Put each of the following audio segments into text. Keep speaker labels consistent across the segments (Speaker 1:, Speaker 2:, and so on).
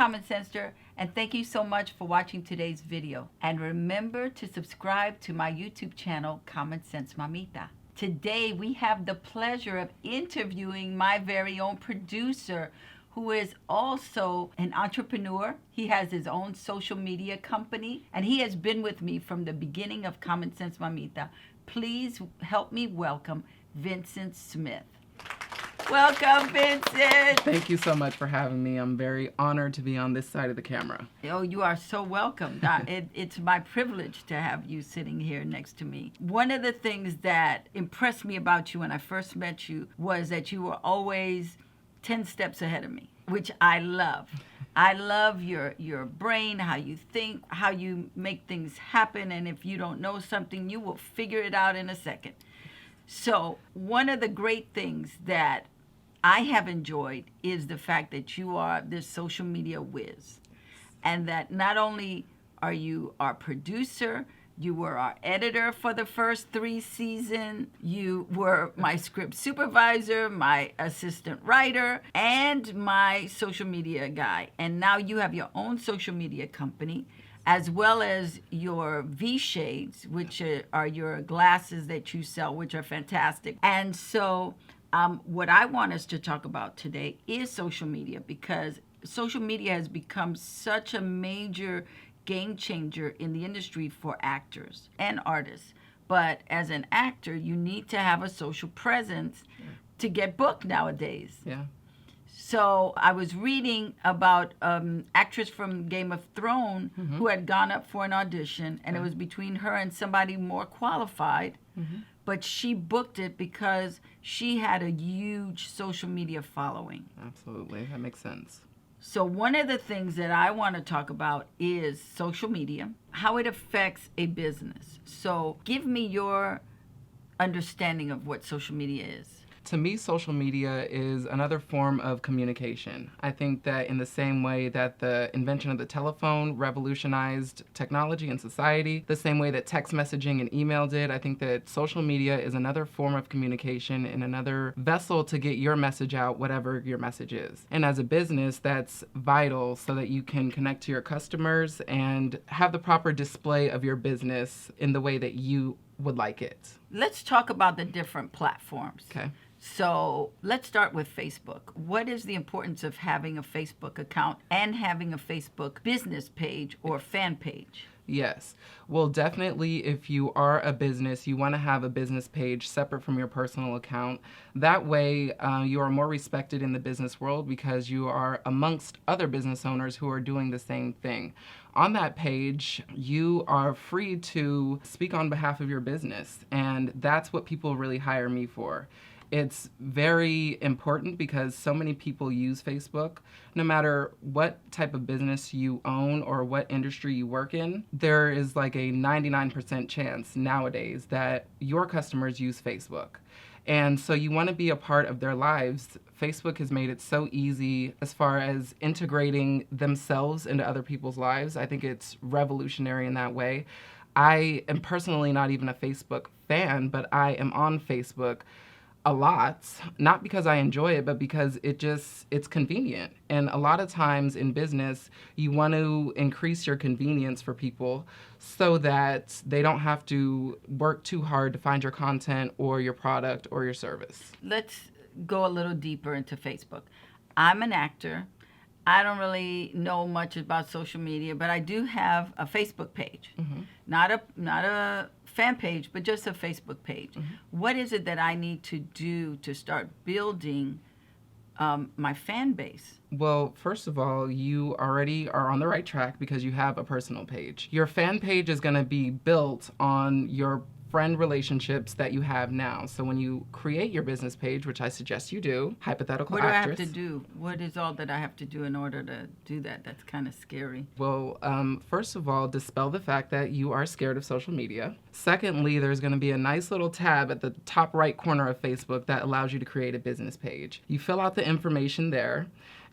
Speaker 1: Common Senster, and thank you so much for watching today's video. And remember to subscribe to my YouTube channel, Common Sense Mamita. Today, we have the pleasure of interviewing my very own producer, who is also an entrepreneur. He has his own social media company, and he has been with me from the beginning of Common Sense Mamita. Please help me welcome Vincent Smith. Welcome, Vincent.
Speaker 2: Thank you so much for having me. I'm very honored to be on this side of the camera.
Speaker 1: Oh, you are so welcome. It's my privilege to have you sitting here next to me. One of the things that impressed me about you when I first met you was that you were always 10 steps ahead of me, which I love. I love your brain, how you think, how you make things happen, and if you don't know something, you will figure it out in a second. So one of the great things that I have enjoyed is the fact that you are this social media whiz, and that not only are you our producer, you were our editor for the first 3 seasons. You were my script supervisor, my assistant writer, and my social media guy. And now you have your own social media company, as well as your V-Shades, which are your glasses that you sell, which are fantastic. And so what I want us to talk about today is social media, because social media has become such a major game changer in the industry for actors and artists. But as an actor, you need to have a social presence to get booked nowadays.
Speaker 2: Yeah.
Speaker 1: So I was reading about actress from Game of Thrones who had gone up for an audition, and it was between her and somebody more qualified, but she booked it because she had a huge social media following.
Speaker 2: Absolutely. That makes sense.
Speaker 1: So one of the things that I want to talk about is social media, how it affects a business. So give me your understanding of what social media is.
Speaker 2: To me, social media is another form of communication. I think that in the same way that the invention of the telephone revolutionized technology and society, the same way that text messaging and email did, I think that social media is another form of communication and another vessel to get your message out, whatever your message is. And as a business, that's vital so that you can connect to your customers and have the proper display of your business in the way that you would like it.
Speaker 1: Let's talk about the different platforms.
Speaker 2: Okay.
Speaker 1: So let's start with Facebook. What is the importance of having a Facebook account and having a Facebook business page or fan page?
Speaker 2: Yes. Well, definitely if you are a business, you want to have a business page separate from your personal account. That way you are more respected in the business world because you are amongst other business owners who are doing the same thing. On that page, you are free to speak on behalf of your business, and that's what people really hire me for. It's very important because so many people use Facebook. No matter what type of business you own or what industry you work in, there is like a 99% chance nowadays that your customers use Facebook. And so you want to be a part of their lives. Facebook has made it so easy as far as integrating themselves into other people's lives. I think it's revolutionary in that way. I am personally not even a Facebook fan, but I am on Facebook a lot, not because I enjoy it, but because it's convenient. And a lot of times in business, you want to increase your convenience for people so that they don't have to work too hard to find your content or your product or your service.
Speaker 1: Let's go a little deeper into Facebook. I'm an actor. I don't really know much about social media, but I do have a Facebook page. Not a fan page, but just a Facebook page. What is it that I need to do to start building my fan base?
Speaker 2: Well, first of all, you already are on the right track because you have a personal page. Your fan page is going to be built on your friend relationships that you have now. So when you create your business page, which I suggest you do, hypothetical
Speaker 1: actress. What do
Speaker 2: actress,
Speaker 1: I have to do? What is all that I have to do in order to do that? That's kind of scary.
Speaker 2: Well, first of all, dispel the fact that you are scared of social media. Secondly, there's going to be a nice little tab at the top right corner of Facebook that allows you to create a business page. You fill out the information there,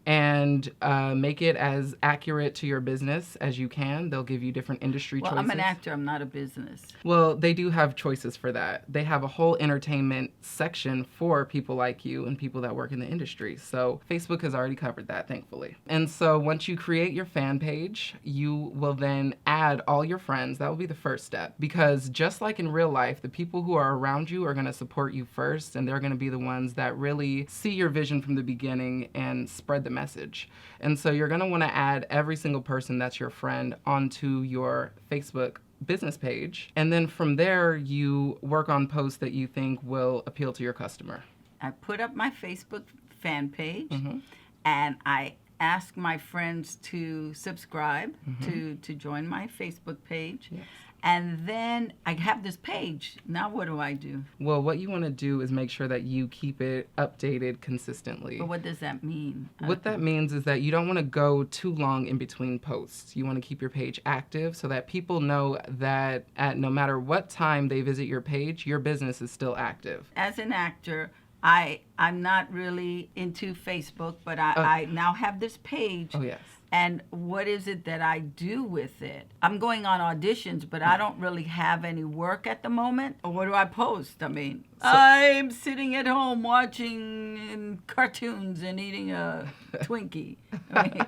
Speaker 2: and make it as accurate to your business as you can. They'll give you different industry
Speaker 1: Well,
Speaker 2: choices.
Speaker 1: I'm an actor. I'm not a business.
Speaker 2: Well, they do have choices for that. They have a whole entertainment section for people like you and people that work in the industry. So Facebook has already covered that, thankfully. And so once you create your fan page, you will then add all your friends. That will be the first step. Because just like in real life, the people who are around you are going to support you first, and they're going to be the ones that really see your vision from the beginning and spread the message. And so you're going to want to add every single person that's your friend onto your Facebook business page. And then from there, you work on posts that you think will appeal to your customer.
Speaker 1: I put up my Facebook fan page,
Speaker 2: Mm-hmm.
Speaker 1: and I ask my friends to subscribe to join my Facebook page.
Speaker 2: Yes.
Speaker 1: And then I have this page. Now what do I do?
Speaker 2: Well, what you want to do is make sure that you keep it updated consistently.
Speaker 1: But what does that mean?
Speaker 2: What that means is that you don't want to go too long in between posts. You want to keep your page active so that people know that at no matter what time they visit your page, your business is still active.
Speaker 1: As an actor, I'm not really into Facebook, but I now have this page.
Speaker 2: Oh, yes.
Speaker 1: And what is it that I do with it? I'm going on auditions, but I don't really have any work at the moment. What do I post? I mean, I'm sitting at home watching cartoons and eating a Twinkie. I mean,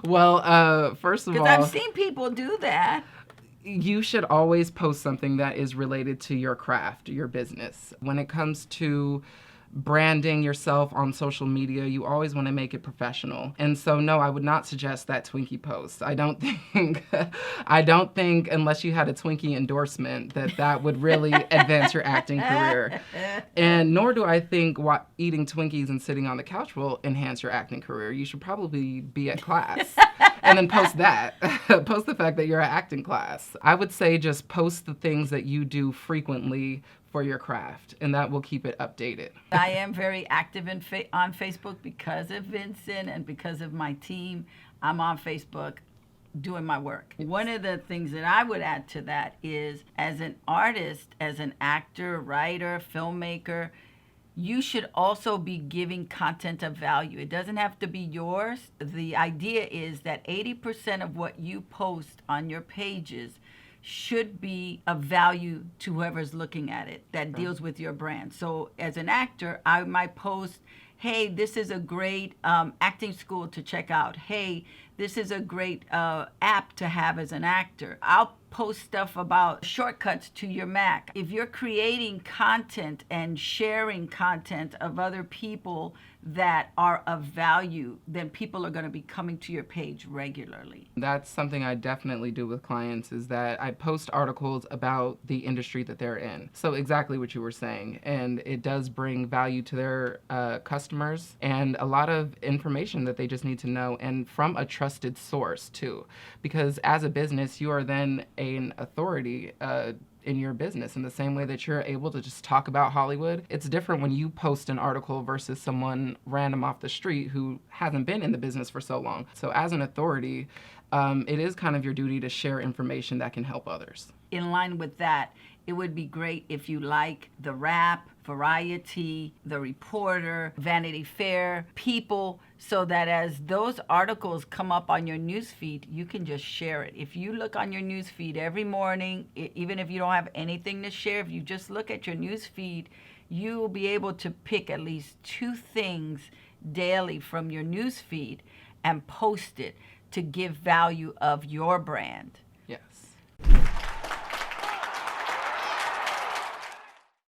Speaker 2: Well, first of all,
Speaker 1: because I've seen people do that.
Speaker 2: you should always post something that is related to your craft, your business. When it comes to branding yourself on social media, you always want to make it professional. And so no, I would not suggest that Twinkie post. I don't think unless you had a Twinkie endorsement that would really advance your acting career. And nor do I think eating Twinkies and sitting on the couch will enhance your acting career. You should probably be at class. And then post that. Post the fact that you're at acting class. I would say just post the things that you do frequently for your craft, and that will keep it updated.
Speaker 1: I am very active on Facebook because of Vincent and because of my team. I'm on Facebook doing my work. One of the things that I would add to that is, as an artist, as an actor, writer, filmmaker, you should also be giving content of value. It doesn't have to be yours. The idea is that 80% of what you post on your pages should be of value to whoever's looking at it that deals with your brand. So as an actor, I might post, hey, this is a great acting school to check out. Hey, this is a great app to have as an actor. I'll post stuff about shortcuts to your Mac. If you're creating content and sharing content of other people that are of value, then people are going to be coming to your page regularly.
Speaker 2: That's something I definitely do with clients, is that I post articles about the industry that they're in. So exactly what you were saying. And it does bring value to their customers and a lot of information that they just need to know, and from a trusted source too. Because as a business, you are then an authority in your business in the same way that you're able to just talk about Hollywood. It's different when you post an article versus someone random off the street who hasn't been in the business for so long. So as an authority, it is kind of your duty to share information that can help others.
Speaker 1: In line with that, it would be great if you like The Wrap, Variety, The Reporter, Vanity Fair, People, so that as those articles come up on your newsfeed, you can just share it. If you look on your newsfeed every morning, even if you don't have anything to share, if you just look at your newsfeed, you will be able to pick at least 2 things daily from your newsfeed and post it to give value of your brand.